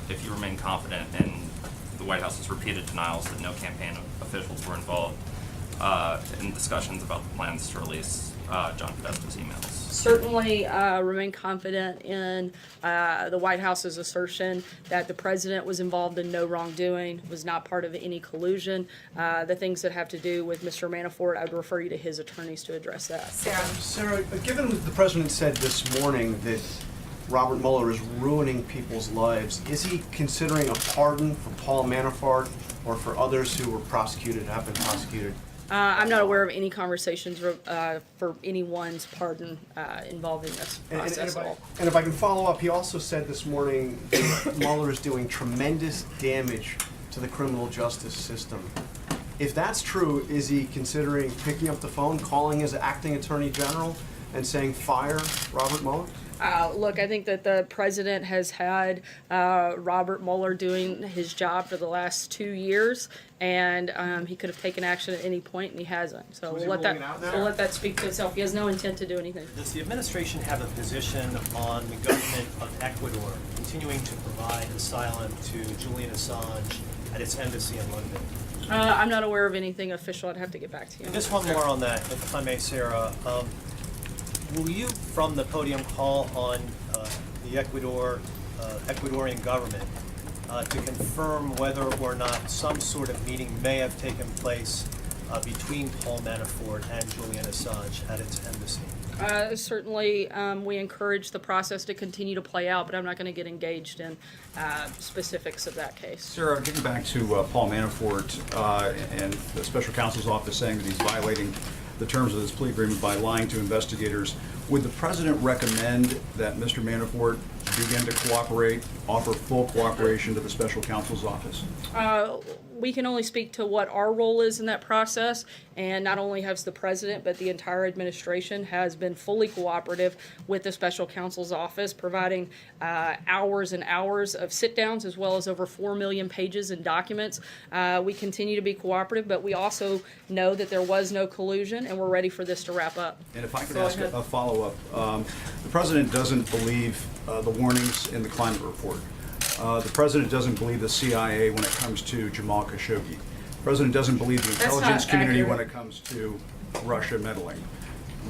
if you remain confident in the White House's repeated denials that no campaign officials were involved in discussions about the plans to release John Podesta's emails. Certainly remain confident in the White House's assertion that the president was involved in no wrongdoing, was not part of any collusion. The things that have to do with Mr. Manafort, I would refer you to his attorneys to address that. Sarah, given what the president said this morning that Robert Mueller is ruining people's lives, is he considering a pardon for Paul Manafort or for others who were prosecuted, have been prosecuted? I'm not aware of any conversations for anyone's pardon involved in this process at all. And if I can follow up, he also said this morning that Mueller is doing tremendous damage to the criminal justice system. If that's true, is he considering picking up the phone, calling his acting attorney general, and saying, fire Robert Mueller? Look, I think that the president has had Robert Mueller doing his job for the last 2 years, and he could have taken action at any point, and he hasn't. So we'll let that speak for itself. He has no intent to do anything. Does the administration have a position on the government of Ecuador continuing to provide asylum to Julian Assange at its embassy in London? I'm not aware of anything official. I'd have to get back to you. Just one more on that, if I may, Sarah. Will you, from the podium, call on the Ecuadorian government to confirm whether or not some sort of meeting may have taken place between Paul Manafort and Julian Assange at its embassy? Certainly, we encourage the process to continue to play out, but I'm not going to get engaged in specifics of that case. Sarah, getting back to Paul Manafort and the special counsel's office saying that he's violating the terms of this plea agreement by lying to investigators, would the president recommend that Mr. Manafort begin to cooperate, offer full cooperation to the special counsel's office? We can only speak to what our role is in that process, and not only has the president, but the entire administration has been fully cooperative with the special counsel's office, providing hours and hours of sit-downs, as well as over 4 million pages in documents. We continue to be cooperative, but we also know that there was no collusion, and we're ready for this to wrap up. And if I could ask a follow-up, the president doesn't believe the warnings in the climate report. The president doesn't believe the CIA when it comes to Jamal Khashoggi. The president doesn't believe the intelligence community when it comes to Russia meddling.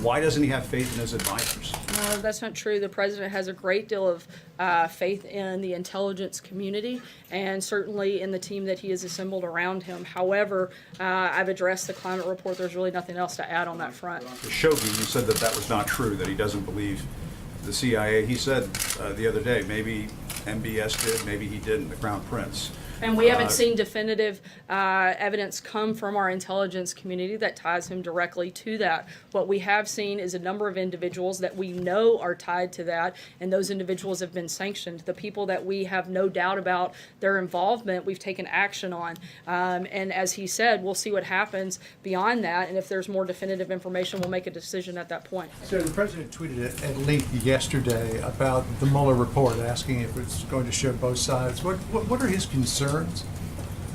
Why doesn't he have faith in his advisors? That's not true. The president has a great deal of faith in the intelligence community, and certainly in the team that he has assembled around him. However, I've addressed the climate report. There's really nothing else to add on that front. Khashoggi, you said that that was not true, that he doesn't believe the CIA. He said the other day, maybe MBS did, maybe he didn't, the Crown Prince. And we haven't seen definitive evidence come from our intelligence community that ties him directly to that. What we have seen is a number of individuals that we know are tied to that, and those individuals have been sanctioned. The people that we have no doubt about their involvement, we've taken action on. And as he said, we'll see what happens beyond that, and if there's more definitive information, we'll make a decision at that point. So the president tweeted at length yesterday about the Mueller report, asking if it's going to show both sides. What are his concerns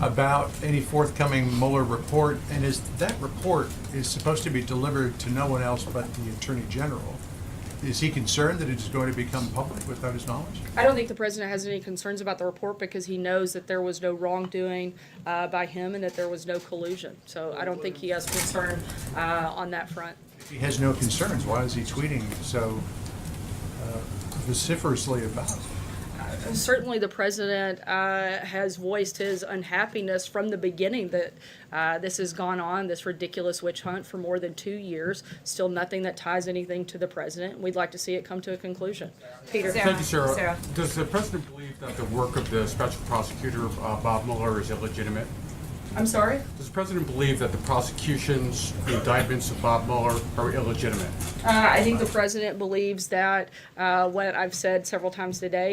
about any forthcoming Mueller report? And is that report is supposed to be delivered to no one else but the Attorney General? Is he concerned that it is going to become public without his knowledge? I don't think the president has any concerns about the report because he knows that there was no wrongdoing by him and that there was no collusion. So I don't think he has concern on that front. If he has no concerns, why is he tweeting so vociferously about it? Certainly the president has voiced his unhappiness from the beginning that this has gone on, this ridiculous witch hunt for more than 2 years. Still nothing that ties anything to the president. We'd like to see it come to a conclusion. Peter. Thank you, Sarah. Does the president believe that the work of the special prosecutor, Bob Mueller, is illegitimate? I'm sorry? Does the president believe that the prosecution's indictments of Bob Mueller are illegitimate? I think the president believes that what I've said several times today